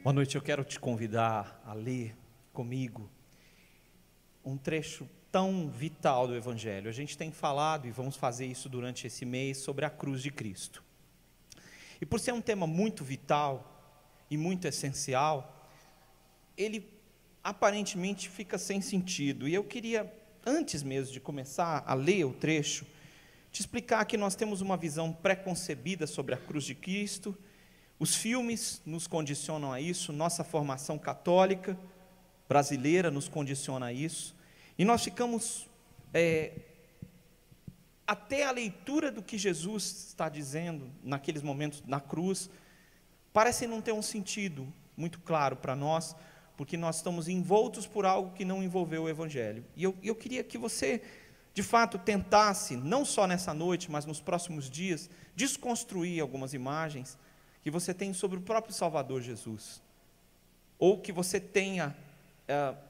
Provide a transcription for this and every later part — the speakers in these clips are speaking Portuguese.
Boa noite, eu quero te convidar a ler comigo um trecho tão vital do Evangelho. A gente tem falado, e vamos fazer isso durante esse mês, sobre a cruz de Cristo. E por ser um tema muito vital e muito essencial, ele aparentemente fica sem sentido. E eu queria, antes mesmo de começar a ler o trecho, te explicar que nós temos uma visão pré-concebida sobre a cruz de Cristo. Os filmes nos condicionam a isso, nossa formação católica brasileira nos condiciona a isso, e nós ficamos, até a leitura do que Jesus está dizendo naqueles momentos na cruz, parece não ter um sentido muito claro para nós, porque nós estamos envoltos por algo que não envolveu o Evangelho. E eu queria que você, de fato, tentasse, não só nessa noite, mas nos próximos dias, desconstruir algumas imagens que você tem sobre o próprio Salvador Jesus, ou que você tenha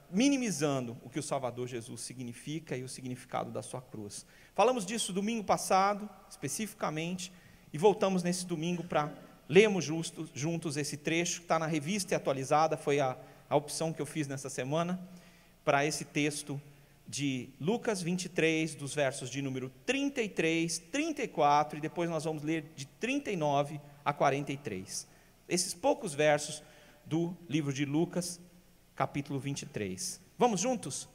minimizando o que o Salvador Jesus significa e o significado da sua cruz. Falamos disso domingo passado, especificamente, e voltamos nesse domingo para lermos juntos esse trecho, que está na revista e atualizada, foi a opção que eu fiz nessa semana, para esse texto de Lucas 23, dos versos de número 33, 34, e depois nós vamos ler de 39 a 43. Esses poucos versos do livro de Lucas, capítulo 23. Vamos juntos?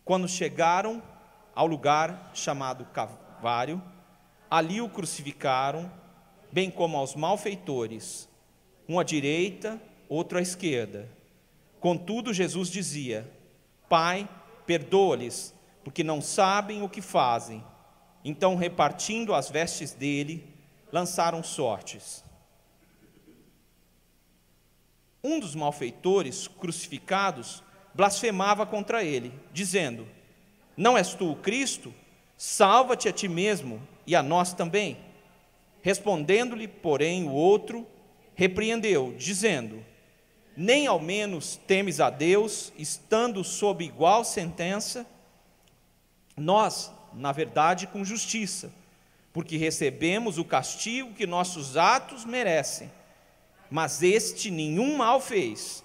Quando chegaram ao lugar chamado Calvário, ali o crucificaram, bem como aos malfeitores, um à direita, outro à esquerda. Contudo, Jesus dizia: Pai, perdoa-lhes, porque não sabem o que fazem. Então, repartindo as vestes dele, lançaram sortes. Um dos malfeitores crucificados blasfemava contra ele, dizendo: Não és tu o Cristo? Salva-te a ti mesmo e a nós também. Respondendo-lhe, porém, o outro repreendeu, dizendo: Nem ao menos temes a Deus, estando sob igual sentença? Nós, na verdade, com justiça, porque recebemos o castigo que nossos atos merecem. Mas este nenhum mal fez.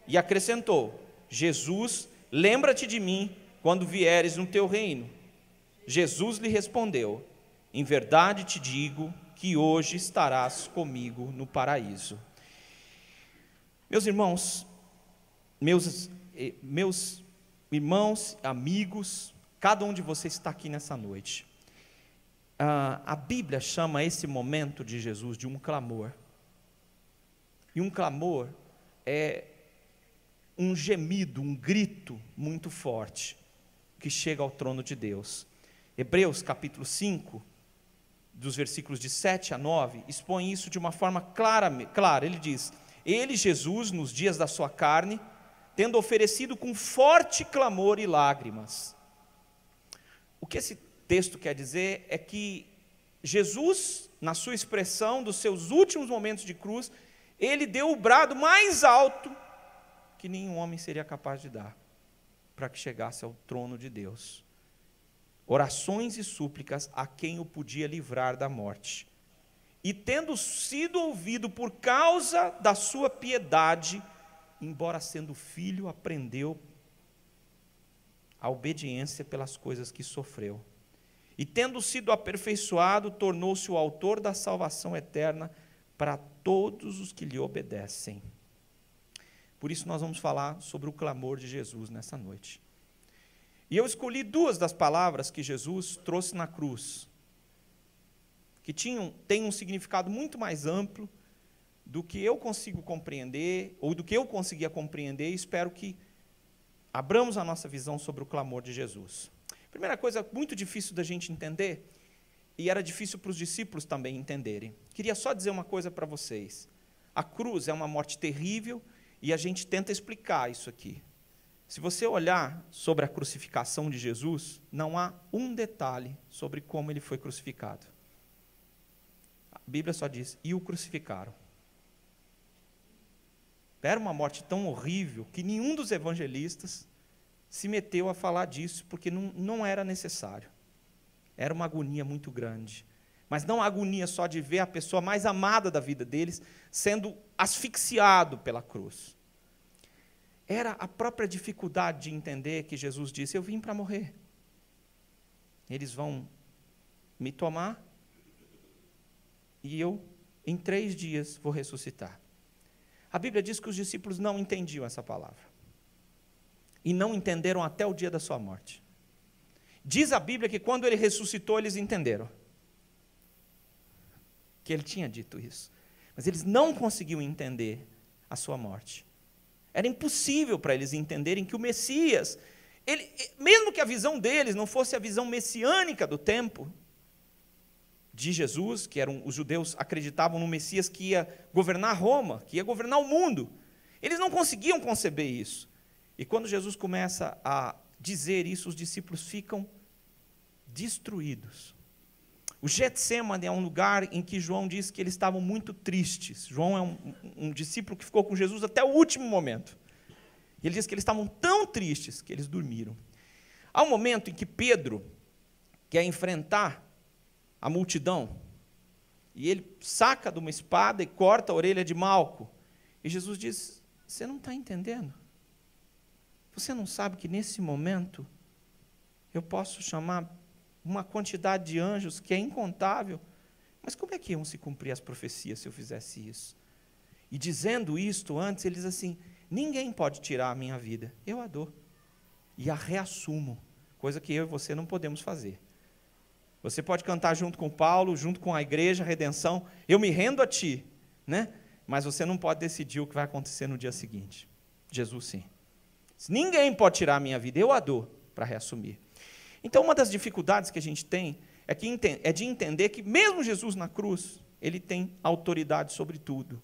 E acrescentou: Jesus, lembra-te de mim quando vieres no teu reino. Jesus lhe respondeu: Em verdade te digo que hoje estarás comigo no paraíso. Meus irmãos, meus irmãos, amigos, cada um de vocês está aqui nessa noite. A Bíblia chama esse momento de Jesus de um clamor. E um clamor é um gemido, um grito muito forte, que chega ao trono de Deus. Hebreus capítulo 5, dos versículos de 7 a 9, expõe isso de uma forma clara. Ele diz: Ele, Jesus, nos dias da sua carne, tendo oferecido com forte clamor e lágrimas. O que esse texto quer dizer é que Jesus, na sua expressão dos seus últimos momentos de cruz, ele deu o brado mais alto que nenhum homem seria capaz de dar, para que chegasse ao trono de Deus. Orações e súplicas a quem o podia livrar da morte. E tendo sido ouvido por causa da sua piedade, embora sendo filho, aprendeu a obediência pelas coisas que sofreu. E tendo sido aperfeiçoado, tornou-se o autor da salvação eterna para todos os que lhe obedecem. Por isso nós vamos falar sobre o clamor de Jesus nessa noite. E eu escolhi duas das palavras que Jesus trouxe na cruz, que têm um significado muito mais amplo do que eu consigo compreender, ou do que eu conseguia compreender, e espero que abramos a nossa visão sobre o clamor de Jesus. Primeira coisa muito difícil da gente entender, e era difícil para os discípulos também entenderem. Queria só dizer uma coisa para vocês. A cruz é uma morte terrível, e a gente tenta explicar isso aqui. Se você olhar sobre a crucificação de Jesus, não há um detalhe sobre como ele foi crucificado. A Bíblia só diz: e o crucificaram. Era uma morte tão horrível que nenhum dos evangelistas se meteu a falar disso, porque não era necessário. Era uma agonia muito grande. mas não a agonia só de ver a pessoa mais amada da vida deles sendo asfixiado pela cruz. Era a própria dificuldade de entender que Jesus disse: eu vim para morrer. Eles vão me tomar e eu, em 3 dias, vou ressuscitar. A Bíblia diz que os discípulos não entendiam essa palavra. E não entenderam até o dia da sua morte. Diz a Bíblia que quando ele ressuscitou, eles entenderam que ele tinha dito isso. Mas eles não conseguiam entender a sua morte. Era impossível para eles entenderem que o Messias, mesmo que a visão deles não fosse a visão messiânica do tempo de Jesus, que os judeus acreditavam no Messias que ia governar Roma, que ia governar o mundo, eles não conseguiam conceber isso. E quando Jesus começa a dizer isso, os discípulos ficam destruídos. O Getsemane é um lugar em que João diz que eles estavam muito tristes. João é um discípulo que ficou com Jesus até o último momento. E ele diz que eles estavam tão tristes que eles dormiram. Há um momento em que Pedro quer enfrentar a multidão, e ele saca de uma espada e corta a orelha de Malco. E Jesus diz: você não está entendendo? Você não sabe que nesse momento eu posso chamar uma quantidade de anjos que é incontável? Mas como é que iam se cumprir as profecias se eu fizesse isso? E dizendo isto antes, ele diz assim: ninguém pode tirar a minha vida, eu a dou e a reassumo, coisa que eu e você não podemos fazer. Você pode cantar junto com Paulo, junto com a igreja, a redenção, eu me rendo a ti, né? Mas você não pode decidir o que vai acontecer no dia seguinte. Jesus sim. Ninguém pode tirar a minha vida, eu a dou para reassumir. Então, uma das dificuldades que a gente tem é de entender que mesmo Jesus na cruz, ele tem autoridade sobre tudo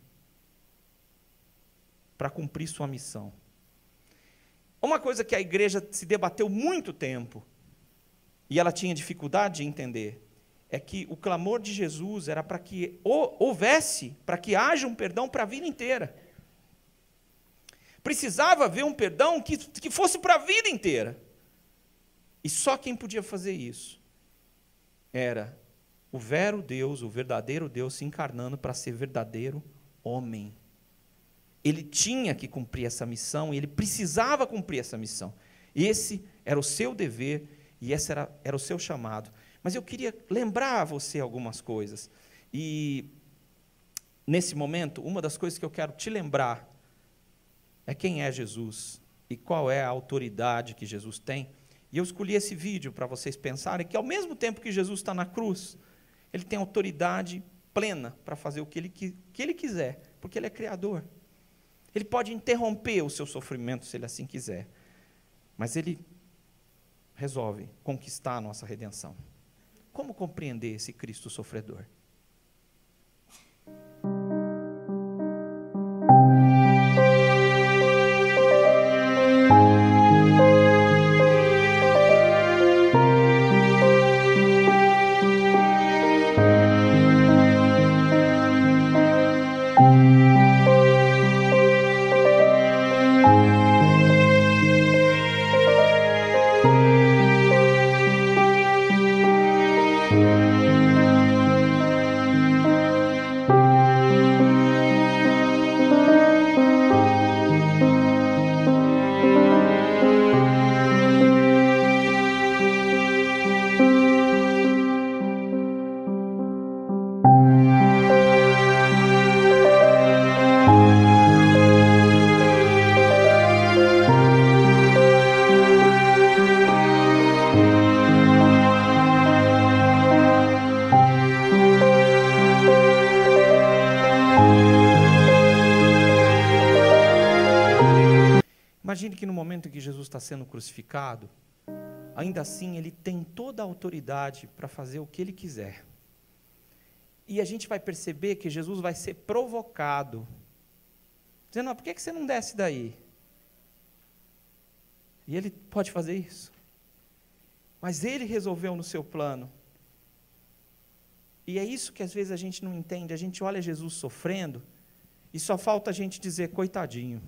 para cumprir sua missão. Uma coisa que a igreja se debateu muito tempo, e ela tinha dificuldade de entender, é que o clamor de Jesus era para que para que haja um perdão para a vida inteira. Precisava haver um perdão que fosse para a vida inteira. E só quem podia fazer isso era o verdadeiro Deus se encarnando para ser verdadeiro homem. Ele tinha que cumprir essa missão, e ele precisava cumprir essa missão. Esse era o seu dever, e esse era o seu chamado. Mas eu queria lembrar a você algumas coisas. E, nesse momento, uma das coisas que eu quero te lembrar é quem é Jesus e qual é a autoridade que Jesus tem. E eu escolhi esse vídeo para vocês pensarem que, ao mesmo tempo que Jesus está na cruz, ele tem autoridade plena para fazer o que ele quiser, porque ele é criador. Ele pode interromper o seu sofrimento se ele assim quiser, mas ele resolve conquistar a nossa redenção. Como compreender esse Cristo sofredor? Imagine que no momento em que Jesus está sendo crucificado, ainda assim ele tem toda a autoridade para fazer o que ele quiser. E a gente vai perceber que Jesus vai ser provocado, dizendo: por que você não desce daí? E ele pode fazer isso. Mas ele resolveu no seu plano. E é isso que às vezes a gente não entende. A gente olha Jesus sofrendo e só falta a gente dizer: coitadinho.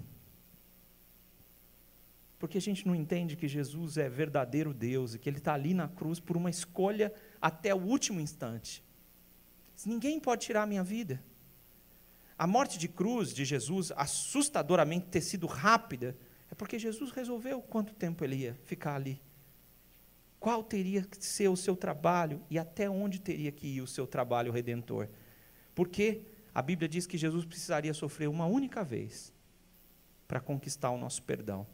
Porque a gente não entende que Jesus é verdadeiro Deus e que ele está ali na cruz por uma escolha até o último instante. Ninguém pode tirar a minha vida. A morte de cruz de Jesus, assustadoramente ter sido rápida, é porque Jesus resolveu quanto tempo ele ia ficar ali. Qual teria que ser o seu trabalho e até onde teria que ir o seu trabalho redentor? Porque a Bíblia diz que Jesus precisaria sofrer uma única vez para conquistar o nosso perdão.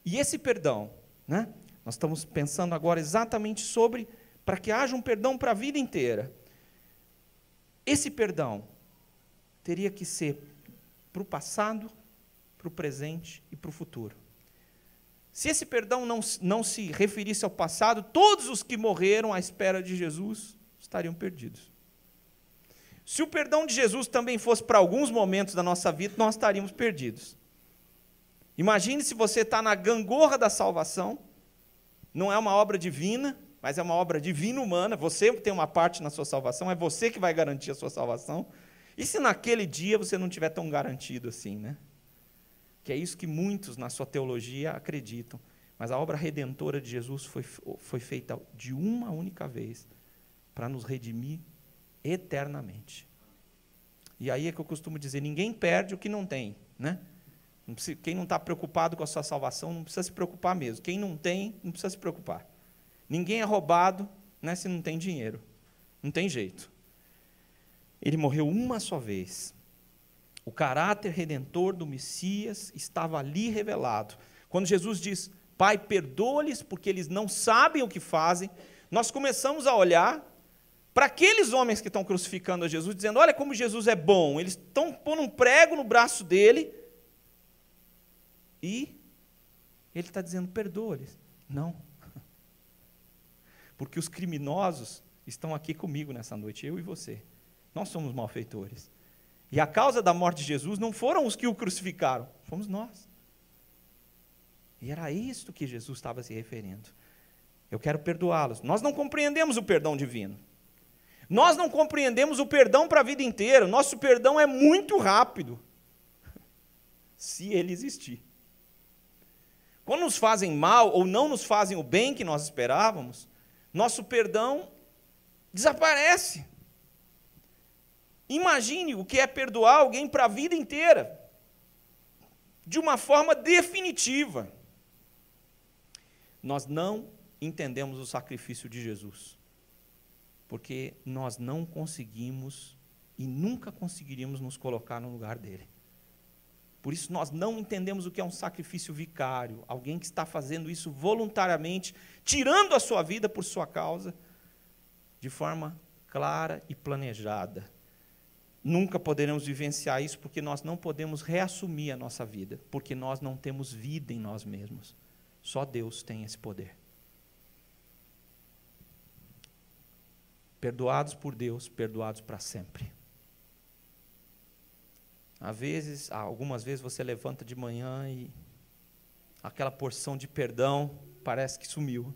E esse perdão, né, nós estamos pensando agora exatamente sobre, para que haja um perdão para a vida inteira. Esse perdão teria que ser para o passado, para o presente e para o futuro. Se esse perdão não se referisse ao passado, todos os que morreram à espera de Jesus estariam perdidos. Se o perdão de Jesus também fosse para alguns momentos da nossa vida, nós estaríamos perdidos. Imagine se você está na gangorra da salvação, não é uma obra divina, mas é uma obra divina humana, você tem uma parte na sua salvação, é você que vai garantir a sua salvação. E se naquele dia você não estiver tão garantido assim, né? Que é isso que muitos na sua teologia acreditam. Mas a obra redentora de Jesus foi feita de uma única vez, para nos redimir eternamente. E aí é que eu costumo dizer, ninguém perde o que não tem, né? Quem não está preocupado com a sua salvação, não precisa se preocupar mesmo. Quem não tem, não precisa se preocupar. Ninguém é roubado, né, se não tem dinheiro. Não tem jeito. Ele morreu uma só vez. O caráter redentor do Messias estava ali revelado. Quando Jesus diz, Pai, perdoa-lhes porque eles não sabem o que fazem, nós começamos a olhar para aqueles homens que estão crucificando a Jesus, dizendo, olha como Jesus é bom, eles estão pondo um prego no braço dele, e ele está dizendo, perdoa-lhes. Não. Porque os criminosos estão aqui comigo nessa noite, eu e você. Nós somos malfeitores. E a causa da morte de Jesus não foram os que o crucificaram, fomos nós. E era isso que Jesus estava se referindo. Eu quero perdoá-los. Nós não compreendemos o perdão divino. Nós não compreendemos o perdão para a vida inteira. Nosso perdão é muito rápido, se ele existir. Quando nos fazem mal ou não nos fazem o bem que nós esperávamos, nosso perdão desaparece. Imagine o que é perdoar alguém para a vida inteira, de uma forma definitiva. Nós não entendemos o sacrifício de Jesus, porque nós não conseguimos e nunca conseguiríamos nos colocar no lugar dele. Por isso nós não entendemos o que é um sacrifício vicário, alguém que está fazendo isso voluntariamente, tirando a sua vida por sua causa, de forma clara e planejada. Nunca poderemos vivenciar isso porque nós não podemos reassumir a nossa vida, porque nós não temos vida em nós mesmos. Só Deus tem esse poder. Perdoados por Deus, perdoados para sempre. Algumas vezes você levanta de manhã e aquela porção de perdão parece que sumiu.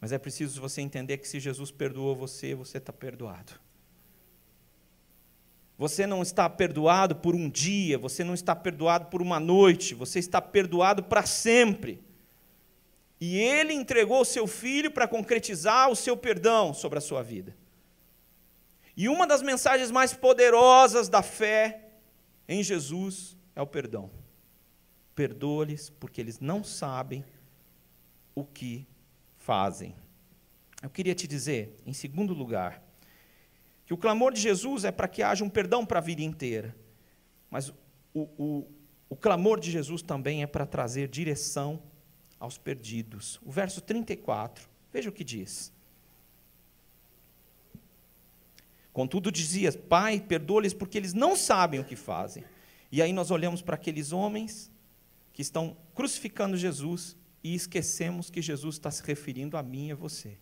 Mas é preciso você entender que se Jesus perdoou você, você está perdoado. Você não está perdoado por um dia, você não está perdoado por uma noite, você está perdoado para sempre. E Ele entregou o seu Filho para concretizar o seu perdão sobre a sua vida. E uma das mensagens mais poderosas da fé em Jesus é o perdão. Perdoa-lhes porque eles não sabem o que fazem. Eu queria te dizer, em segundo lugar, que o clamor de Jesus é para que haja um perdão para a vida inteira. Mas o clamor de Jesus também é para trazer direção aos perdidos. O verso 34, veja o que diz. Contudo dizia, Pai, perdoa-lhes porque eles não sabem o que fazem. E aí nós olhamos para aqueles homens que estão crucificando Jesus e esquecemos que Jesus está se referindo a mim e a você.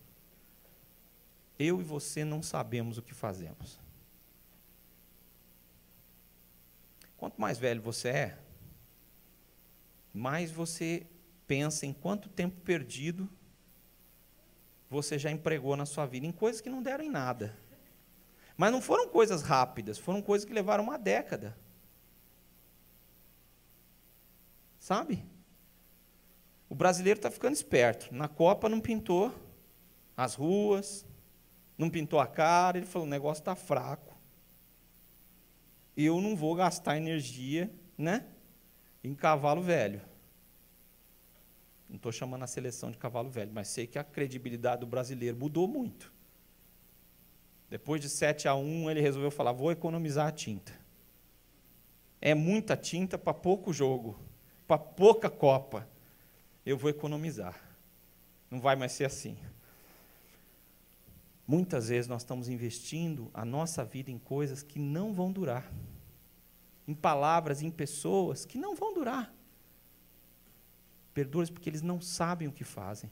Eu e você não sabemos o que fazemos. Quanto mais velho você é, mais você pensa em quanto tempo perdido você já empregou na sua vida, em coisas que não deram em nada. Mas não foram coisas rápidas, foram coisas que levaram uma década. Sabe? O brasileiro está ficando esperto. Na Copa não pintou as ruas, não pintou a cara, ele falou, o negócio está fraco. Eu não vou gastar energia, né, em cavalo velho. Não estou chamando a seleção de cavalo velho, mas sei que a credibilidade do brasileiro mudou muito. Depois de 7-1, ele resolveu falar, vou economizar a tinta. É muita tinta para pouco jogo, para pouca Copa. Eu vou economizar. Não vai mais ser assim. Muitas vezes nós estamos investindo a nossa vida em coisas que não vão durar. Em palavras, em pessoas que não vão durar. Perdoa-os porque eles não sabem o que fazem.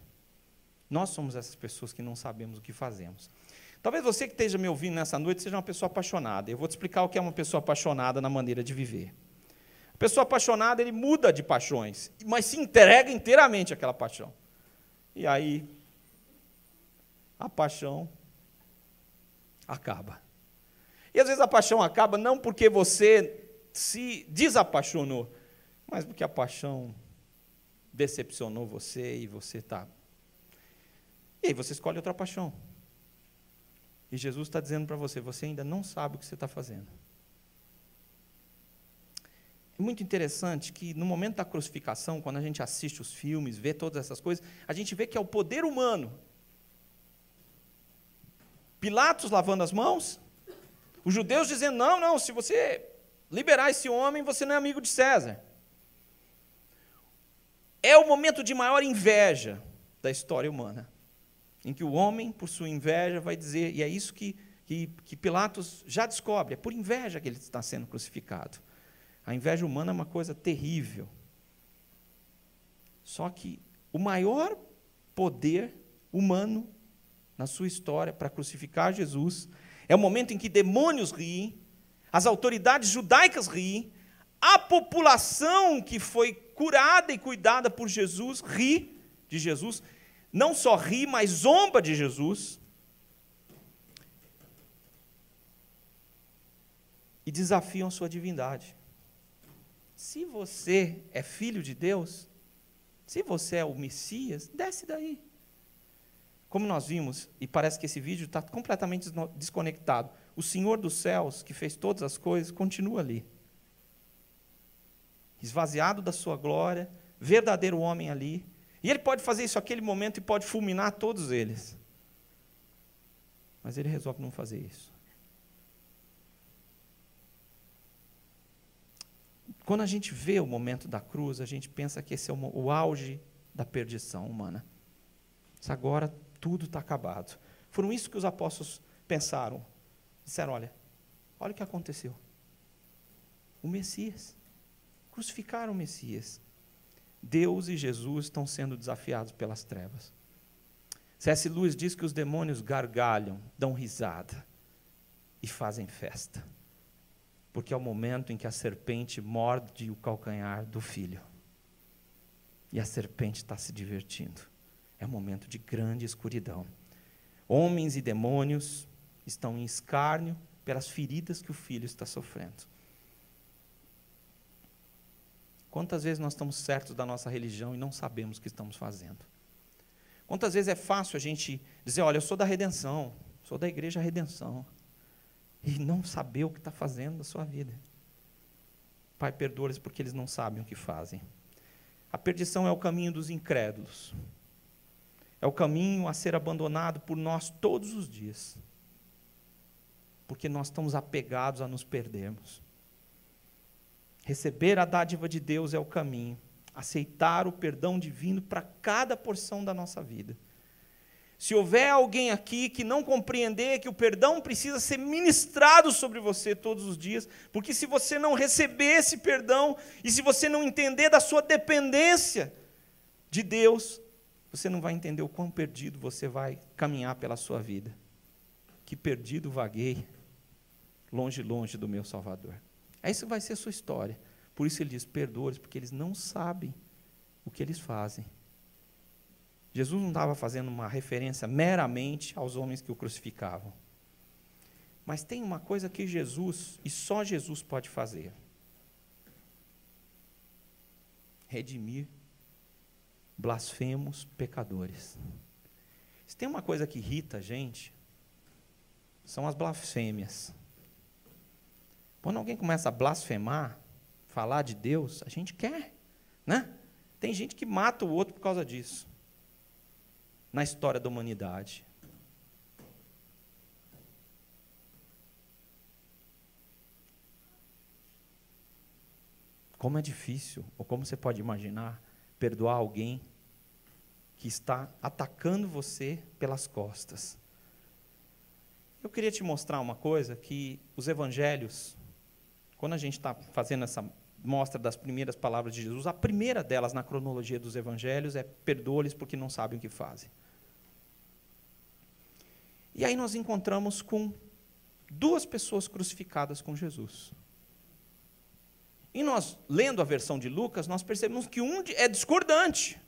Nós somos essas pessoas que não sabemos o que fazemos. Talvez você que esteja me ouvindo nessa noite seja uma pessoa apaixonada. Eu vou te explicar o que é uma pessoa apaixonada na maneira de viver. A pessoa apaixonada, ele muda de paixões, mas se entrega inteiramente àquela paixão. E aí, a paixão acaba. E às vezes a paixão acaba não porque você se desapaixonou, mas porque a paixão decepcionou você e você está... E aí você escolhe outra paixão. E Jesus está dizendo para você, você ainda não sabe o que você está fazendo. É muito interessante que no momento da crucificação, quando a gente assiste os filmes, vê todas essas coisas, a gente vê que é o poder humano. Pilatos lavando as mãos, os judeus dizendo, não, se você liberar esse homem, você não é amigo de César. É o momento de maior inveja da história humana, em que o homem, por sua inveja, vai dizer, e é isso que Pilatos já descobre, é por inveja que ele está sendo crucificado. A inveja humana é uma coisa terrível. Só que o maior poder humano na sua história para crucificar Jesus é o momento em que demônios riem, as autoridades judaicas riem, a população que foi curada e cuidada por Jesus ri de Jesus, não só ri, mas zomba de Jesus, e desafiam sua divindade. Se você é filho de Deus, se você é o Messias, desce daí. Como nós vimos, e parece que esse vídeo está completamente desconectado, o Senhor dos céus, que fez todas as coisas, continua ali. Esvaziado da sua glória, verdadeiro homem ali. E ele pode fazer isso naquele momento e pode fulminar todos eles. Mas ele resolve não fazer isso. Quando a gente vê o momento da cruz, a gente pensa que esse é o auge da perdição humana. Isso agora tudo está acabado. Foram isso que os apóstolos pensaram. Disseram, olha o que aconteceu. O Messias. Crucificaram o Messias. Deus e Jesus estão sendo desafiados pelas trevas. C.S. Lewis diz que os demônios gargalham, dão risada e fazem festa. Porque é o momento em que a serpente morde o calcanhar do filho. E a serpente está se divertindo. É um momento de grande escuridão. Homens e demônios estão em escárnio pelas feridas que o filho está sofrendo. Quantas vezes nós estamos certos da nossa religião e não sabemos o que estamos fazendo? Quantas vezes é fácil a gente dizer, olha, eu sou da redenção, sou da igreja redenção, e não saber o que está fazendo da sua vida. Pai, perdoa-lhes porque eles não sabem o que fazem. A perdição é o caminho dos incrédulos. É o caminho a ser abandonado por nós todos os dias. Porque nós estamos apegados a nos perdermos. Receber a dádiva de Deus é o caminho. Aceitar o perdão divino para cada porção da nossa vida. Se houver alguém aqui que não compreender que o perdão precisa ser ministrado sobre você todos os dias, porque se você não receber esse perdão, e se você não entender da sua dependência de Deus, você não vai entender o quão perdido você vai caminhar pela sua vida. Que perdido vaguei, longe, longe do meu Salvador. Essa vai ser a sua história. Por isso ele diz, perdoa-lhes, porque eles não sabem o que eles fazem. Jesus não estava fazendo uma referência meramente aos homens que o crucificavam. Mas tem uma coisa que Jesus, e só Jesus pode fazer. Redimir blasfemos pecadores. Se tem uma coisa que irrita a gente, são as blasfêmias. Quando alguém começa a blasfemar, falar de Deus, a gente quer, né? Tem gente que mata o outro por causa disso, na história da humanidade. Como é difícil, ou como você pode imaginar, perdoar alguém que está atacando você pelas costas. Eu queria te mostrar uma coisa, que os evangelhos, quando a gente está fazendo essa mostra das primeiras palavras de Jesus, a primeira delas na cronologia dos evangelhos é: perdoa-lhes porque não sabem o que fazem. E aí nós encontramos com 2 pessoas crucificadas com Jesus. E nós, lendo a versão de Lucas, nós percebemos que um é discordante.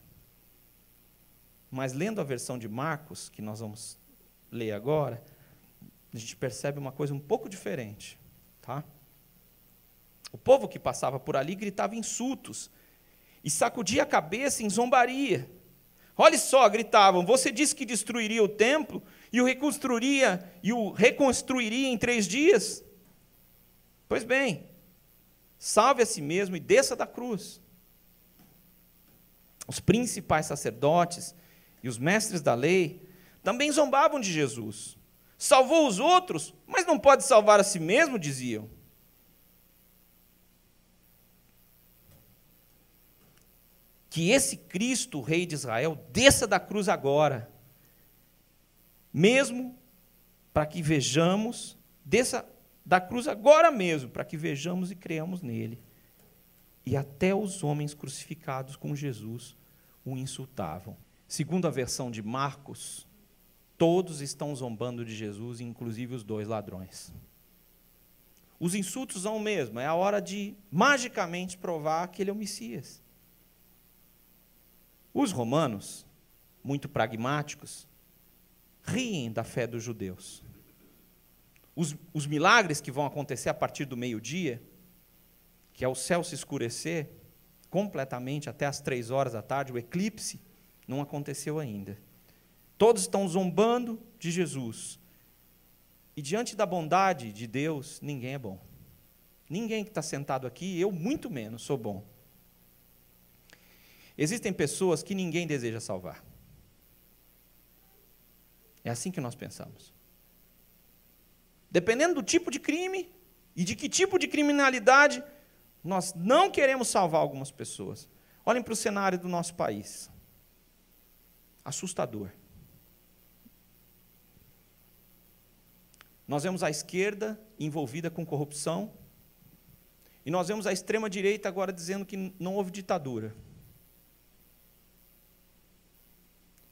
Mas lendo a versão de Marcos, que nós vamos ler agora, a gente percebe uma coisa um pouco diferente. Tá? O povo que passava por ali gritava insultos e sacudia a cabeça em zombaria. Olha só, gritavam: você disse que destruiria o templo e o reconstruiria em 3 dias? Pois bem, salve a si mesmo e desça da cruz. Os principais sacerdotes e os mestres da lei também zombavam de Jesus. Salvou os outros, mas não pode salvar a si mesmo, diziam. Que esse Cristo, o Rei de Israel, desça da cruz agora, mesmo para que vejamos, desça da cruz agora mesmo, para que vejamos e creamos nele. E até os homens crucificados com Jesus o insultavam. Segundo a versão de Marcos, todos estão zombando de Jesus, inclusive os 2 ladrões. Os insultos são o mesmo, é a hora de magicamente provar que ele é o Messias. Os romanos, muito pragmáticos, riem da fé dos judeus. Os milagres que vão acontecer a partir do meio-dia, que é o céu se escurecer completamente até as 3 horas da tarde, o eclipse, não aconteceu ainda. Todos estão zombando de Jesus. E diante da bondade de Deus, ninguém é bom. Ninguém que está sentado aqui, eu muito menos, sou bom. Existem pessoas que ninguém deseja salvar. É assim que nós pensamos. Dependendo do tipo de crime e de que tipo de criminalidade, nós não queremos salvar algumas pessoas. Olhem para o cenário do nosso país. Assustador. Nós vemos a esquerda envolvida com corrupção, e nós vemos a extrema-direita agora dizendo que não houve ditadura.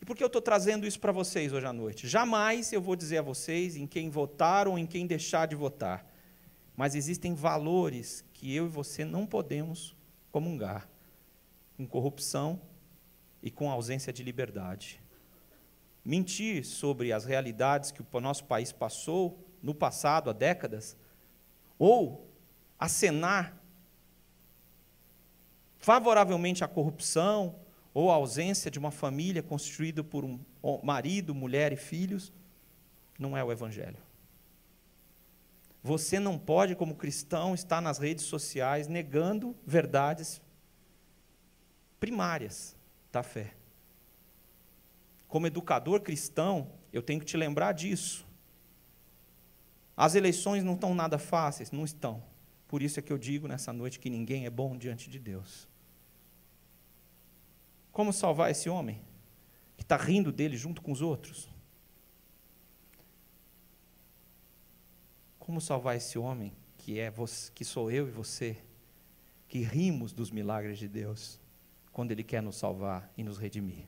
E por que eu estou trazendo isso para vocês hoje à noite? Jamais eu vou dizer a vocês em quem votar ou em quem deixar de votar. Mas existem valores que eu e você não podemos comungar, com corrupção e com ausência de liberdade. Mentir sobre as realidades que o nosso país passou no passado, há décadas, ou acenar favoravelmente à corrupção ou à ausência de uma família constituída por um marido, mulher e filhos, não é o Evangelho. Você não pode, como cristão, estar nas redes sociais negando verdades primárias da fé. Como educador cristão, eu tenho que te lembrar disso. As eleições não estão nada fáceis, não estão. Por isso é que eu digo nessa noite que ninguém é bom diante de Deus. Como salvar esse homem que está rindo dele junto com os outros? Como salvar esse homem que sou eu e você, que rimos dos milagres de Deus, quando Ele quer nos salvar e nos redimir?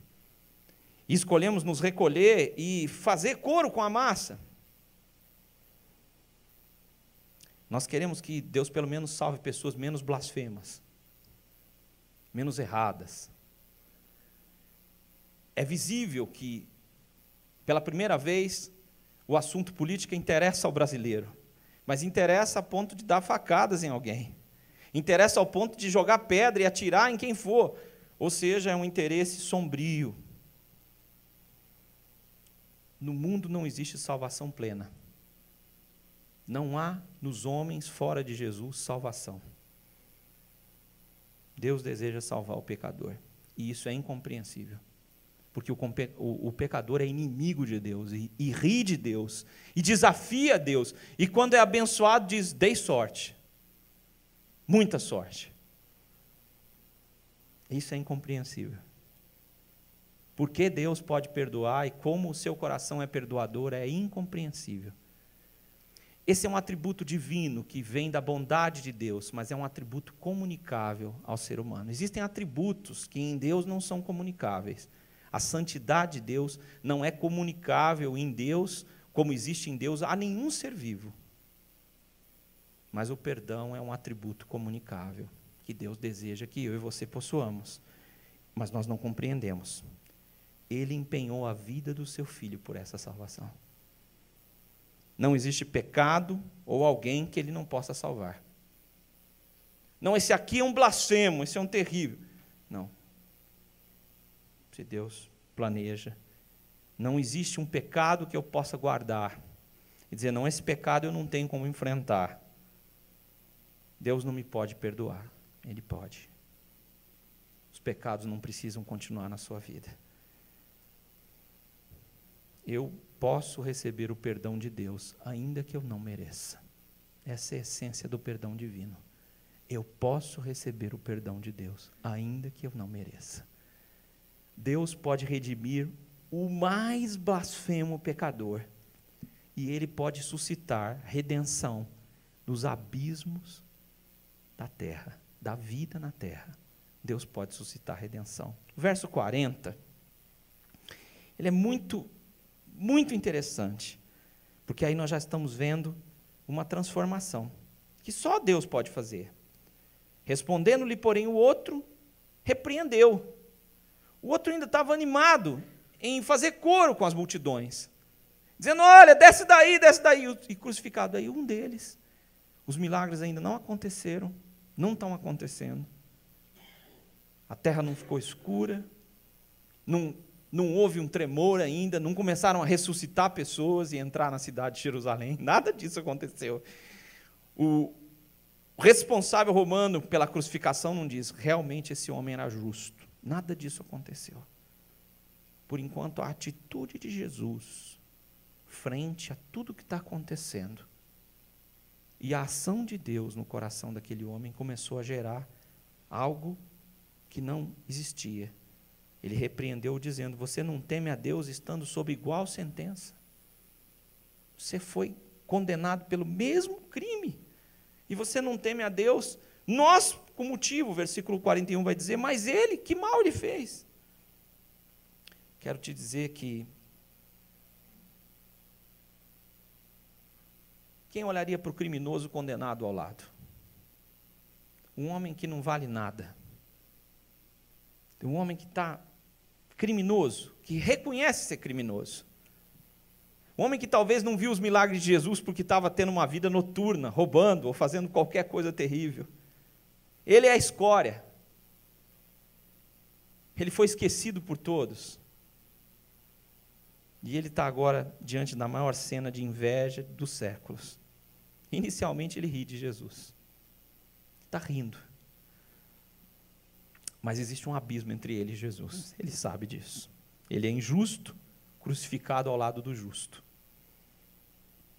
E escolhemos nos recolher e fazer coro com a massa. Nós queremos que Deus pelo menos salve pessoas menos blasfemas, menos erradas. É visível que, pela primeira vez, o assunto política interessa ao brasileiro, mas interessa a ponto de dar facadas em alguém. Interessa ao ponto de jogar pedra e atirar em quem for. Ou seja, é um interesse sombrio. No mundo não existe salvação plena. Não há nos homens fora de Jesus salvação. Deus deseja salvar o pecador. E isso é incompreensível. Porque o pecador é inimigo de Deus, e ri de Deus, e desafia Deus. E quando é abençoado, diz: dei sorte. Muita sorte. Isso é incompreensível. Por que Deus pode perdoar e como o seu coração é perdoador é incompreensível. Esse é um atributo divino que vem da bondade de Deus, mas é um atributo comunicável ao ser humano. Existem atributos que em Deus não são comunicáveis. A santidade de Deus não é comunicável em Deus, como existe em Deus, a nenhum ser vivo. Mas o perdão é um atributo comunicável, que Deus deseja que eu e você possuamos. Mas nós não compreendemos. Ele empenhou a vida do seu filho por essa salvação. Não existe pecado ou alguém que ele não possa salvar. Não, esse aqui é um blasfemo, esse é um terrível. Não. Se Deus planeja, não existe um pecado que eu possa guardar e dizer: não, esse pecado eu não tenho como enfrentar. Deus não me pode perdoar. Ele pode. Os pecados não precisam continuar na sua vida. Eu posso receber o perdão de Deus, ainda que eu não mereça. Essa é a essência do perdão divino. Eu posso receber o perdão de Deus, ainda que eu não mereça. Deus pode redimir o mais blasfemo pecador, e Ele pode suscitar redenção dos abismos da terra, da vida na terra. Deus pode suscitar redenção. O verso 40, ele é muito interessante, porque aí nós já estamos vendo uma transformação, que só Deus pode fazer. Respondendo-lhe, porém, o outro repreendeu. O outro ainda estava animado em fazer coro com as multidões, dizendo: olha, desce daí, e crucificado aí um deles. Os milagres ainda não aconteceram, não estão acontecendo. A terra não ficou escura, não houve um tremor ainda, não começaram a ressuscitar pessoas e entrar na cidade de Jerusalém, nada disso aconteceu. O responsável romano pela crucificação não diz: realmente esse homem era justo. Nada disso aconteceu. Por enquanto, a atitude de Jesus, frente a tudo que está acontecendo, e a ação de Deus no coração daquele homem começou a gerar algo que não existia. Ele repreendeu dizendo: você não teme a Deus estando sob igual sentença? Você foi condenado pelo mesmo crime, e você não teme a Deus? Nós, com motivo, o versículo 41 vai dizer: mas ele, que mal ele fez? Quero te dizer que quem olharia para o criminoso condenado ao lado? Um homem que não vale nada. Um homem que está criminoso, que reconhece ser criminoso. Um homem que talvez não viu os milagres de Jesus porque estava tendo uma vida noturna, roubando ou fazendo qualquer coisa terrível. Ele é a escória. Ele foi esquecido por todos. E ele está agora diante da maior cena de inveja dos séculos. Inicialmente ele ri de Jesus. Está rindo. Mas existe um abismo entre ele e Jesus. Ele sabe disso. Ele é injusto, crucificado ao lado do justo.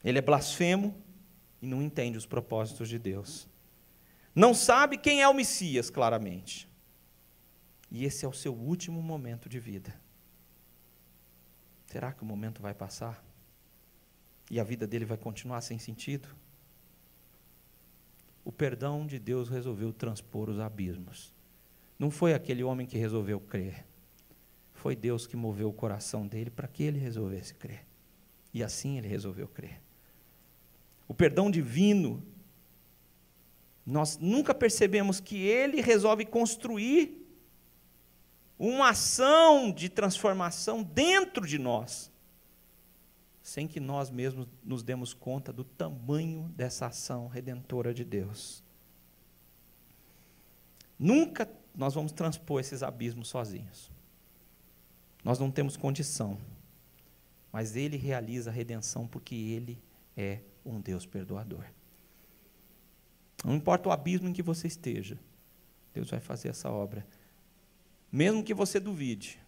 Ele é blasfemo e não entende os propósitos de Deus. Não sabe quem é o Messias, claramente. E esse é o seu último momento de vida. Será que o momento vai passar? E a vida dele vai continuar sem sentido? O perdão de Deus resolveu transpor os abismos. Não foi aquele homem que resolveu crer. Foi Deus que moveu o coração dele para que ele resolvesse crer. E assim ele resolveu crer. O perdão divino, nós nunca percebemos que ele resolve construir uma ação de transformação dentro de nós, sem que nós mesmos nos demos conta do tamanho dessa ação redentora de Deus. Nunca nós vamos transpor esses abismos sozinhos. Nós não temos condição, mas Ele realiza a redenção porque Ele é um Deus perdoador. Não importa o abismo em que você esteja, Deus vai fazer essa obra. Mesmo que você duvide.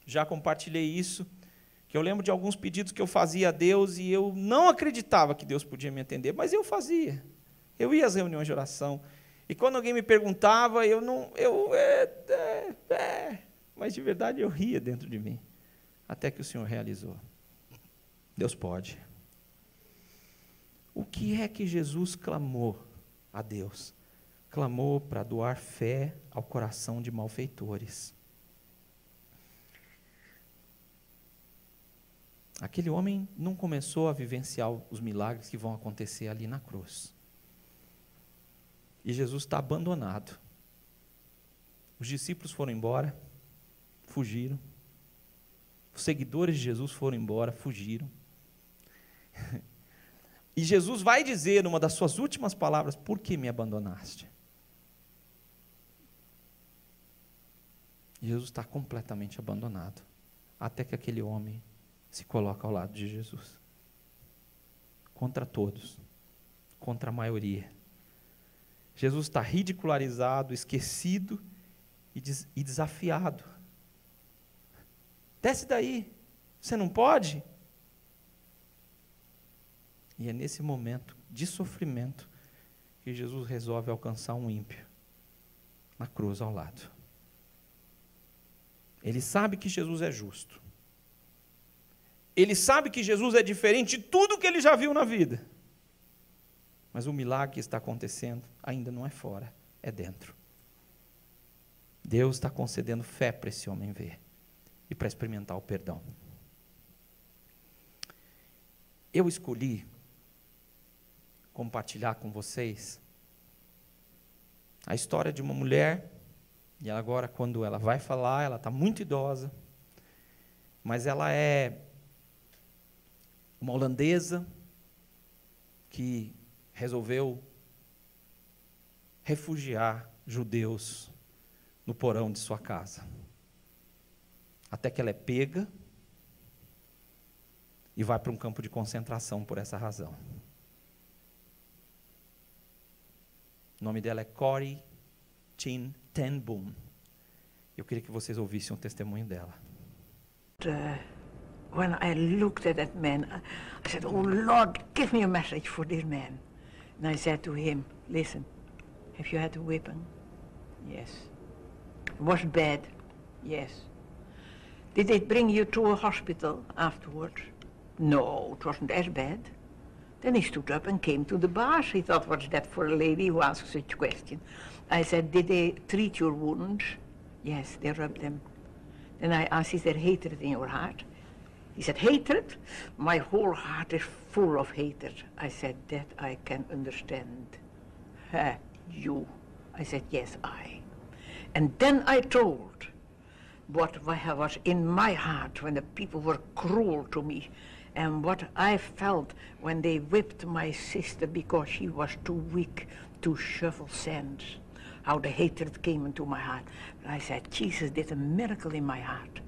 Já compartilhei isso, que eu lembro de alguns pedidos que eu fazia a Deus e eu não acreditava que Deus podia me atender, mas eu fazia. Eu ia às reuniões de oração. E quando alguém me perguntava, mas de verdade eu ria dentro de mim. Até que o Senhor realizou. Deus pode. O que é que Jesus clamou a Deus? Clamou para doar fé ao coração de malfeitores. Aquele homem não começou a vivenciar os milagres que vão acontecer ali na cruz. E Jesus está abandonado. Os discípulos foram embora, fugiram. Os seguidores de Jesus foram embora, fugiram. E Jesus vai dizer, numa das suas últimas palavras, por que me abandonaste? E Jesus está completamente abandonado, até que aquele homem se coloca ao lado de Jesus. Contra todos, contra a maioria. Jesus está ridicularizado, esquecido e desafiado. Desce daí, você não pode? E é nesse momento de sofrimento que Jesus resolve alcançar um ímpio na cruz ao lado. Ele sabe que Jesus é justo. Ele sabe que Jesus é diferente de tudo que ele já viu na vida. Mas o milagre que está acontecendo ainda não é fora, é dentro. Deus está concedendo fé para esse homem ver e para experimentar o perdão. Eu escolhi compartilhar com vocês a história de uma mulher, e agora quando ela vai falar, ela está muito idosa, mas ela é uma holandesa que resolveu refugiar judeus no porão de sua casa. Até que ela é pega e vai para um campo de concentração por essa razão. O nome dela é Corrie ten Boom. Eu queria que vocês ouvissem o testemunho dela. When I looked at that man, I said, "Oh Lord, give me a message for this man." And I said to him, "Listen, have you had a whipping?" "Yes." "Was it bad?" "Yes." "Did they bring you to a hospital afterwards?" "No, it wasn't as bad." Then he stood up and came to the bar. He thought, what's that for a lady who asks such a question? I said, "Did they treat your wounds?" "Yes, they rubbed them." Then I asked, "Is there hatred in your heart?" He said, "Hatred? My whole heart is full of hatred." I said, "That I can understand." "You?" I said, "Yes, I." And then I told what was in my heart when the people were cruel to me, and what I felt when they whipped my sister because she was too weak to shovel sand. How the hatred came into my heart. But I said, Jesus did a miracle in my heart.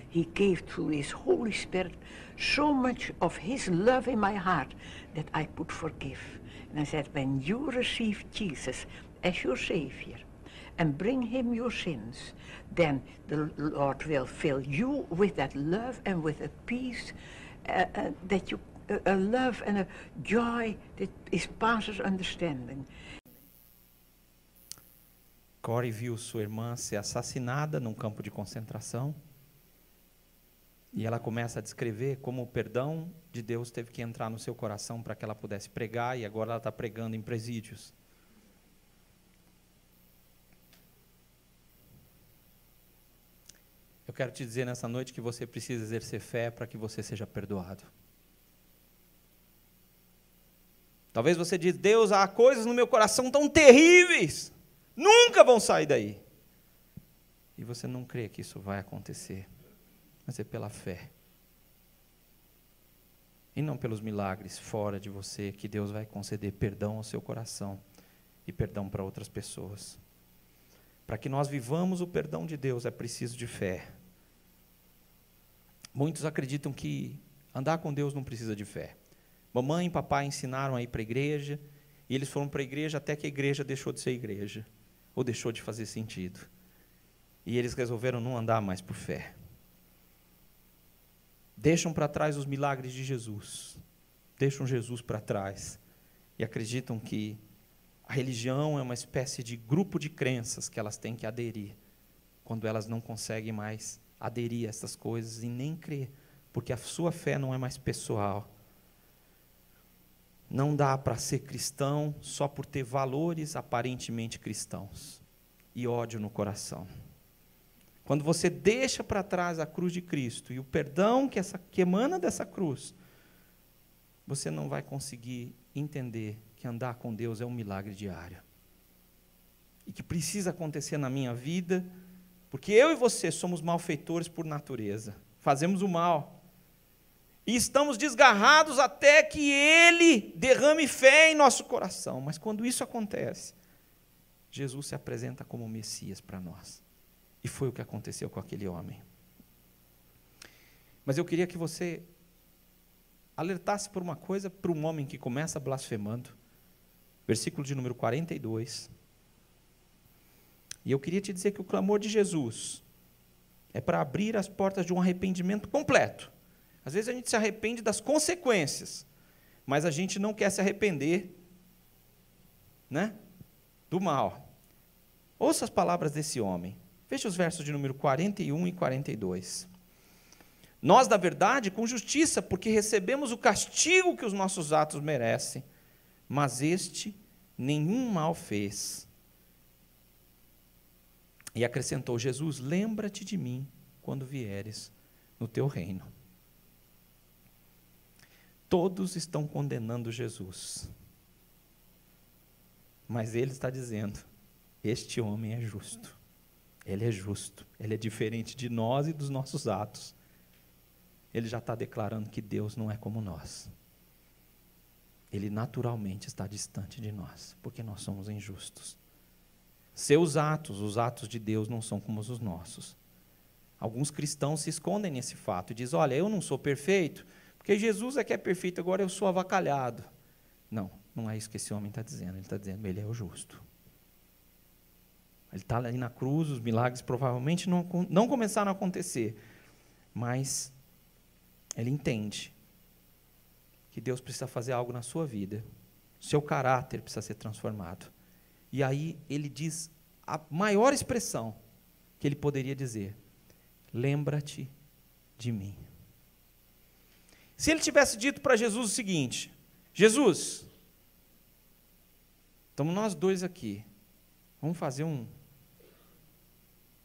He gave through his Holy Spirit so much of his love in my heart that I could forgive. And I said, when you receive Jesus as your Savior and bring him your sins, then the Lord will fill you with that love and with a peace that you, a love and a joy that is passes understanding. Corrie viu sua irmã ser assassinada num campo de concentração. E ela começa a descrever como o perdão de Deus teve que entrar no seu coração para que ela pudesse pregar, e agora ela está pregando em presídios. Eu quero te dizer nessa noite que você precisa exercer fé para que você seja perdoado. Talvez você diga, Deus, há coisas no meu coração tão terríveis, nunca vão sair daí. E você não crê que isso vai acontecer. Mas é pela fé. E não pelos milagres fora de você que Deus vai conceder perdão ao seu coração e perdão para outras pessoas. Para que nós vivamos o perdão de Deus é preciso de fé. Muitos acreditam que andar com Deus não precisa de fé. Mamãe e papai ensinaram a ir para a igreja, e eles foram para a igreja até que a igreja deixou de ser igreja, ou deixou de fazer sentido. E eles resolveram não andar mais por fé. Deixam para trás os milagres de Jesus, deixam Jesus para trás, e acreditam que a religião é uma espécie de grupo de crenças que elas têm que aderir, quando elas não conseguem mais aderir a essas coisas e nem crer, porque a sua fé não é mais pessoal. Não dá para ser cristão só por ter valores aparentemente cristãos e ódio no coração. Quando você deixa para trás a cruz de Cristo e o perdão que emana dessa cruz, você não vai conseguir entender que andar com Deus é um milagre diário. E que precisa acontecer na minha vida, porque eu e você somos malfeitores por natureza. Fazemos o mal. E estamos desgarrados até que Ele derrame fé em nosso coração. Mas quando isso acontece, Jesus se apresenta como Messias para nós. E foi o que aconteceu com aquele homem. Mas eu queria que você alertasse por uma coisa para um homem que começa blasfemando. Versículo de número 42. E eu queria te dizer que o clamor de Jesus é para abrir as portas de um arrependimento completo. Às vezes a gente se arrepende das consequências, mas a gente não quer se arrepender, né, do mal. Ouça as palavras desse homem. Veja os versos de número 41 e 42. Nós, na verdade, com justiça, porque recebemos o castigo que os nossos atos merecem, mas este nenhum mal fez. E acrescentou Jesus: lembra-te de mim quando vieres no teu reino. Todos estão condenando Jesus, mas ele está dizendo: este homem é justo, ele é justo, ele é diferente de nós e dos nossos atos. Ele já está declarando que Deus não é como nós. Ele naturalmente está distante de nós, porque nós somos injustos. Seus atos, os atos de Deus, não são como os nossos. Alguns cristãos se escondem nesse fato e dizem: olha, eu não sou perfeito, porque Jesus é que é perfeito, agora eu sou avacalhado. Não, não é isso que esse homem está dizendo. Ele está dizendo: ele é o justo. Ele está ali na cruz, os milagres provavelmente não começaram a acontecer, mas ele entende que Deus precisa fazer algo na sua vida, seu caráter precisa ser transformado. E aí ele diz a maior expressão que ele poderia dizer: lembra-te de mim. Se ele tivesse dito para Jesus o seguinte: Jesus, estamos nós dois aqui, vamos fazer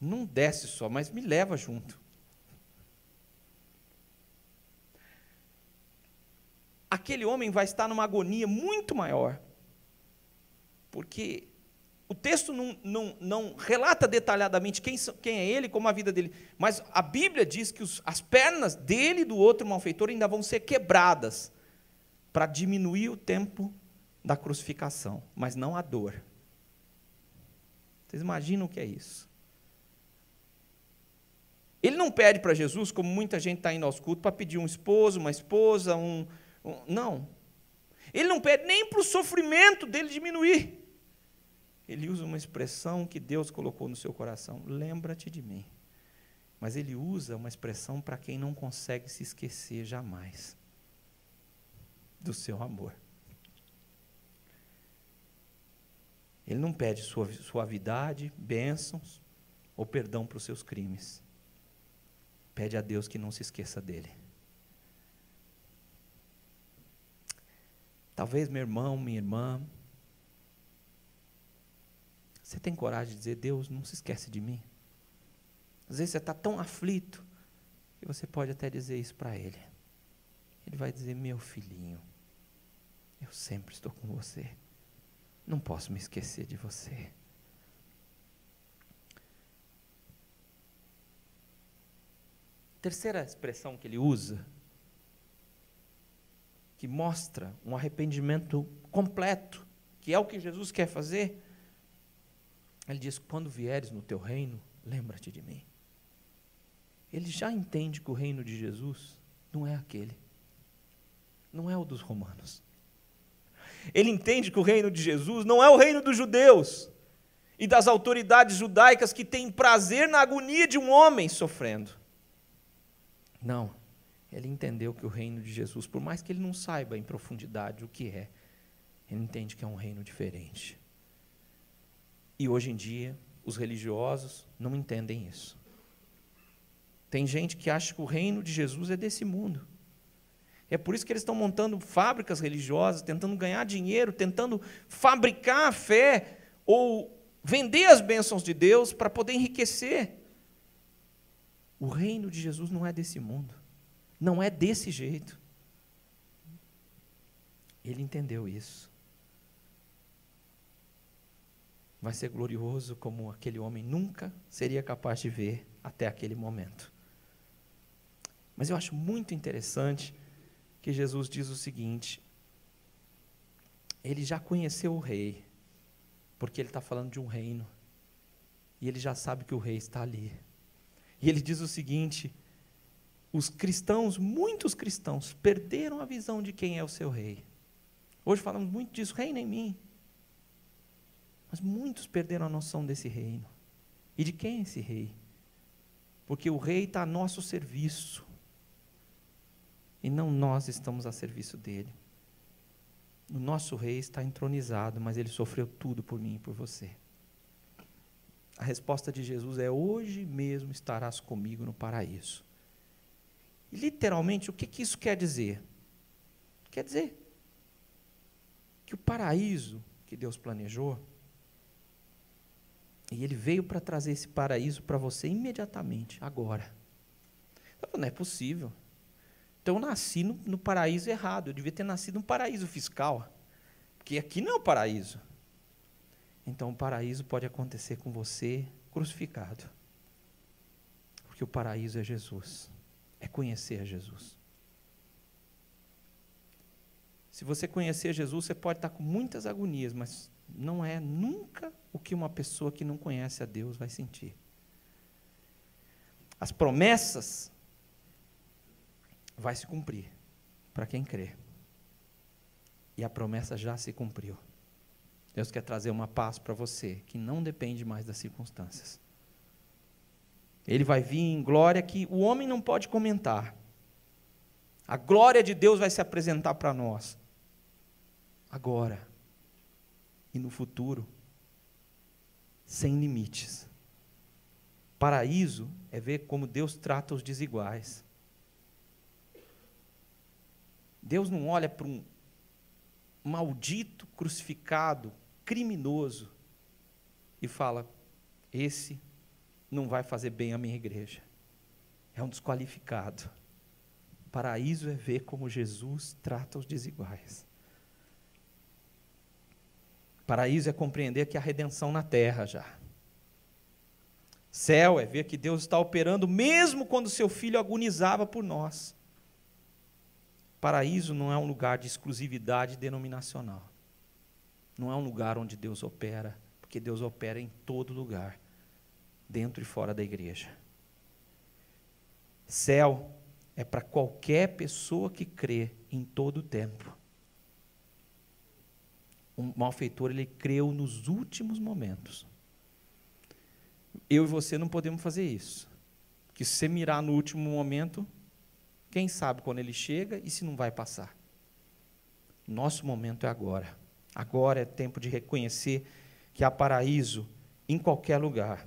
não desce só, mas me leva junto. Aquele homem vai estar numa agonia muito maior, porque o texto não relata detalhadamente quem é ele, como a vida dele, mas a Bíblia diz que as pernas dele e do outro malfeitor ainda vão ser quebradas, para diminuir o tempo da crucificação, mas não a dor. Vocês imaginam o que é isso? Ele não pede para Jesus, como muita gente está indo aos cultos, para pedir um esposo, uma esposa, não. Ele não pede nem para o sofrimento dele diminuir. Ele usa uma expressão que Deus colocou no seu coração: lembra-te de mim. Mas ele usa uma expressão para quem não consegue se esquecer jamais do seu amor. Ele não pede suavidade, bênçãos ou perdão para os seus crimes. Pede a Deus que não se esqueça dele. Talvez, meu irmão, minha irmã, você tem coragem de dizer: Deus, não se esquece de mim? Às vezes você está tão aflito que você pode até dizer isso para Ele. Ele vai dizer: meu filhinho, eu sempre estou com você. Não posso me esquecer de você. Terceira expressão que ele usa, que mostra um arrependimento completo, que é o que Jesus quer fazer. Ele diz: quando vieres no teu reino, lembra-te de mim. Ele já entende que o reino de Jesus não é aquele. não é o dos romanos. Ele entende que o reino de Jesus não é o reino dos judeus e das autoridades judaicas que têm prazer na agonia de um homem sofrendo. Não, ele entendeu que o reino de Jesus, por mais que ele não saiba em profundidade o que é, ele entende que é um reino diferente. E hoje em dia, os religiosos não entendem isso. Tem gente que acha que o reino de Jesus é desse mundo. É por isso que eles estão montando fábricas religiosas, tentando ganhar dinheiro, tentando fabricar a fé ou vender as bênçãos de Deus para poder enriquecer. O reino de Jesus não é desse mundo. Não é desse jeito. Ele entendeu isso. Vai ser glorioso como aquele homem nunca seria capaz de ver até aquele momento. Mas eu acho muito interessante que Jesus diz o seguinte: ele já conheceu o rei, porque ele está falando de um reino, e ele já sabe que o rei está ali. E ele diz o seguinte: os cristãos, muitos cristãos, perderam a visão de quem é o seu rei. Hoje falamos muito disso, reina em mim. Mas muitos perderam a noção desse reino. E de quem é esse rei? Porque o rei está a nosso serviço. E não nós estamos a serviço dele. O nosso rei está entronizado, mas ele sofreu tudo por mim e por você. A resposta de Jesus é: hoje mesmo estarás comigo no paraíso. E literalmente, o que isso quer dizer? Quer dizer que o paraíso que Deus planejou, e Ele veio para trazer esse paraíso para você imediatamente, agora. Não é possível. Então eu nasci no paraíso errado, eu devia ter nascido no paraíso fiscal, porque aqui não é o paraíso. Então o paraíso pode acontecer com você crucificado, porque o paraíso é Jesus, é conhecer Jesus. Se você conhecer Jesus, você pode estar com muitas agonias, mas não é nunca o que uma pessoa que não conhece a Deus vai sentir. As promessas vai se cumprir para quem crê. E a promessa já se cumpriu. Deus quer trazer uma paz para você que não depende mais das circunstâncias. Ele vai vir em glória que o homem não pode comentar. A glória de Deus vai se apresentar para nós. Agora. E no futuro. Sem limites. Paraíso é ver como Deus trata os desiguais. Deus não olha para um maldito, crucificado, criminoso e fala: esse não vai fazer bem à minha igreja. É um desqualificado. Paraíso é ver como Jesus trata os desiguais. Paraíso é compreender que há redenção na terra já. Céu é ver que Deus está operando mesmo quando seu filho agonizava por nós. Paraíso não é um lugar de exclusividade denominacional. Não é um lugar onde Deus opera, porque Deus opera em todo lugar, dentro e fora da igreja. Céu é para qualquer pessoa que crê em todo o tempo. Um malfeitor, ele creu nos últimos momentos. Eu e você não podemos fazer isso. Porque se você mirar no último momento, quem sabe quando ele chega e se não vai passar. Nosso momento é agora. Agora é tempo de reconhecer que há paraíso em qualquer lugar.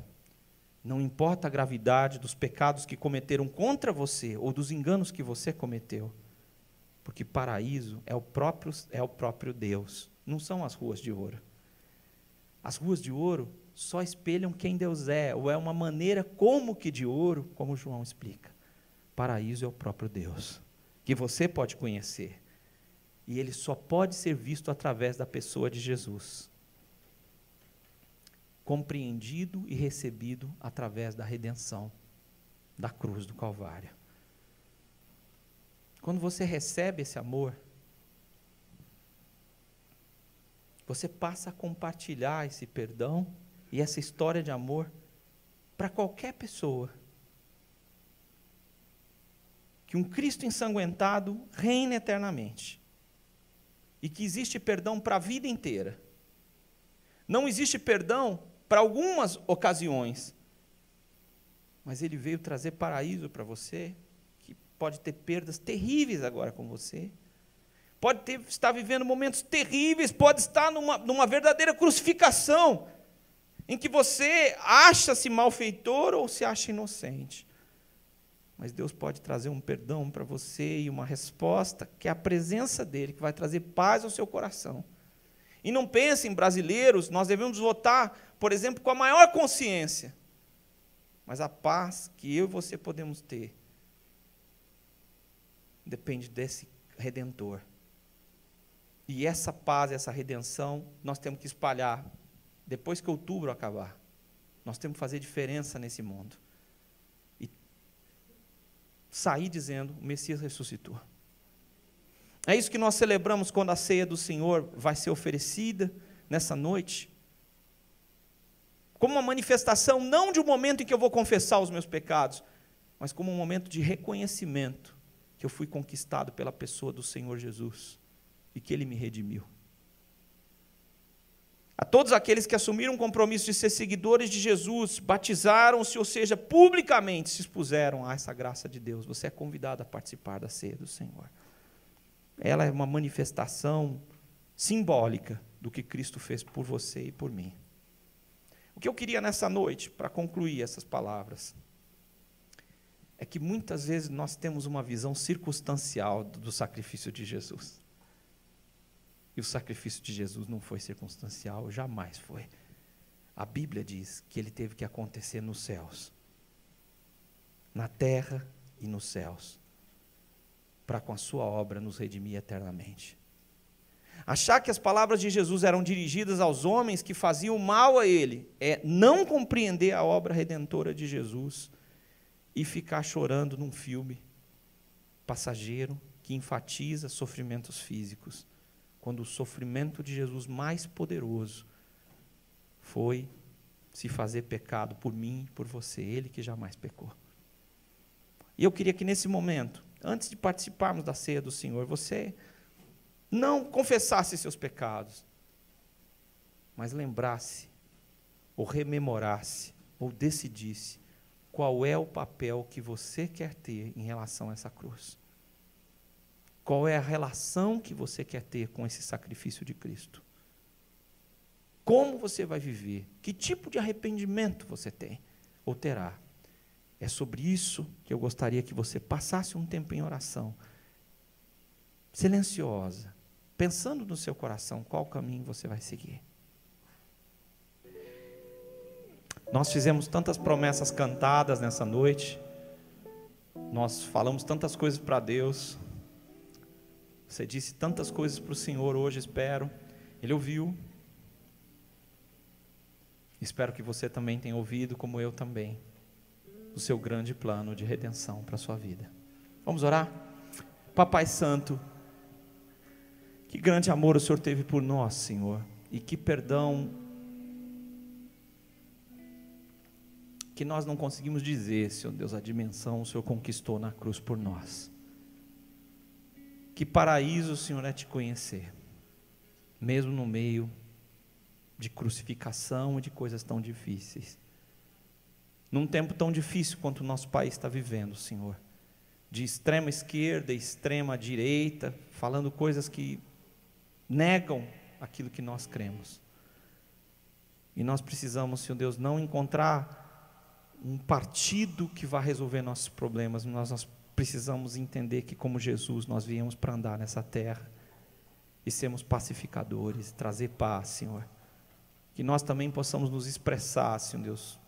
Não importa a gravidade dos pecados que cometeram contra você ou dos enganos que você cometeu. Porque paraíso é o próprio Deus. Não são as ruas de ouro. As ruas de ouro só espelham quem Deus é, ou é uma maneira como que de ouro, como João explica. Paraíso é o próprio Deus, que você pode conhecer. E ele só pode ser visto através da pessoa de Jesus. Compreendido e recebido através da redenção, da cruz do Calvário. Quando você recebe esse amor, você passa a compartilhar esse perdão e essa história de amor para qualquer pessoa. Que um Cristo ensanguentado reine eternamente. e que existe perdão para a vida inteira. Não existe perdão para algumas ocasiões, mas Ele veio trazer paraíso para você, que pode ter perdas terríveis agora com você, pode estar vivendo momentos terríveis, pode estar numa verdadeira crucificação, em que você acha-se malfeitor ou se acha inocente. Mas Deus pode trazer um perdão para você e uma resposta, que é a presença dEle, que vai trazer paz ao seu coração. E não pensem, brasileiros, nós devemos votar, por exemplo, com a maior consciência. Mas a paz que eu e você podemos ter depende desse Redentor. E essa paz, essa redenção, nós temos que espalhar depois que outubro acabar. Nós temos que fazer diferença nesse mundo. E sair dizendo, o Messias ressuscitou. É isso que nós celebramos quando a ceia do Senhor vai ser oferecida nessa noite. Como uma manifestação, não de um momento em que eu vou confessar os meus pecados, mas como um momento de reconhecimento que eu fui conquistado pela pessoa do Senhor Jesus e que Ele me redimiu. A todos aqueles que assumiram o compromisso de ser seguidores de Jesus, batizaram-se, ou seja, publicamente se expuseram a essa graça de Deus. Você é convidado a participar da ceia do Senhor. Ela é uma manifestação simbólica do que Cristo fez por você e por mim. O que eu queria nessa noite, para concluir essas palavras, é que muitas vezes nós temos uma visão circunstancial do sacrifício de Jesus. E o sacrifício de Jesus não foi circunstancial, jamais foi. A Bíblia diz que ele teve que acontecer nos céus, na terra e nos céus, para com a sua obra nos redimir eternamente. Achar que as palavras de Jesus eram dirigidas aos homens que faziam mal a ele é não compreender a obra redentora de Jesus e ficar chorando num filme passageiro que enfatiza sofrimentos físicos, quando o sofrimento de Jesus mais poderoso foi se fazer pecado por mim e por você, Ele que jamais pecou. E eu queria que nesse momento, antes de participarmos da ceia do Senhor, você não confessasse seus pecados, mas lembrasse, ou rememorasse, ou decidisse qual é o papel que você quer ter em relação a essa cruz. Qual é a relação que você quer ter com esse sacrifício de Cristo? Como você vai viver? Que tipo de arrependimento você tem ou terá? É sobre isso que eu gostaria que você passasse um tempo em oração, silenciosa, pensando no seu coração qual caminho você vai seguir. Nós fizemos tantas promessas cantadas nessa noite, nós falamos tantas coisas para Deus, você disse tantas coisas para o Senhor hoje, espero. Ele ouviu. Espero que você também tenha ouvido, como eu também, o seu grande plano de redenção para a sua vida. Vamos orar? Papai Santo, que grande amor o Senhor teve por nós, Senhor, e que perdão que nós não conseguimos dizer, Senhor Deus, a dimensão o Senhor conquistou na cruz por nós. Que paraíso, Senhor, é te conhecer, mesmo no meio de crucificação e de coisas tão difíceis. Num tempo tão difícil quanto o nosso país está vivendo, Senhor, de extrema esquerda e extrema direita, falando coisas que negam aquilo que nós cremos. E nós precisamos, Senhor Deus, não encontrar um partido que vá resolver nossos problemas, nós precisamos entender que, como Jesus, nós viemos para andar nessa terra e sermos pacificadores, trazer paz, Senhor. Que nós também possamos nos expressar, Senhor Deus,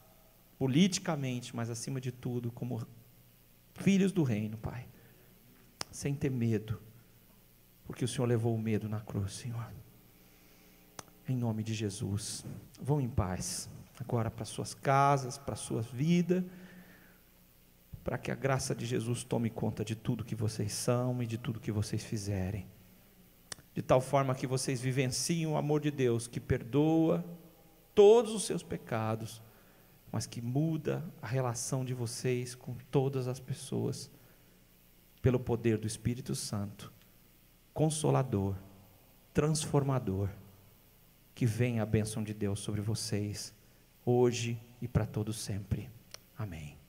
politicamente, mas acima de tudo, como filhos do reino, Pai, sem ter medo, porque o Senhor levou o medo na cruz, Senhor. Em nome de Jesus, vão em paz, agora para suas casas, para a sua vida, para que a graça de Jesus tome conta de tudo que vocês são e de tudo que vocês fizerem, de tal forma que vocês vivenciem o amor de Deus, que perdoa todos os seus pecados, mas que muda a relação de vocês com todas as pessoas, pelo poder do Espírito Santo, Consolador, transformador. Que venha a bênção de Deus sobre vocês, hoje e para todo sempre. Amém.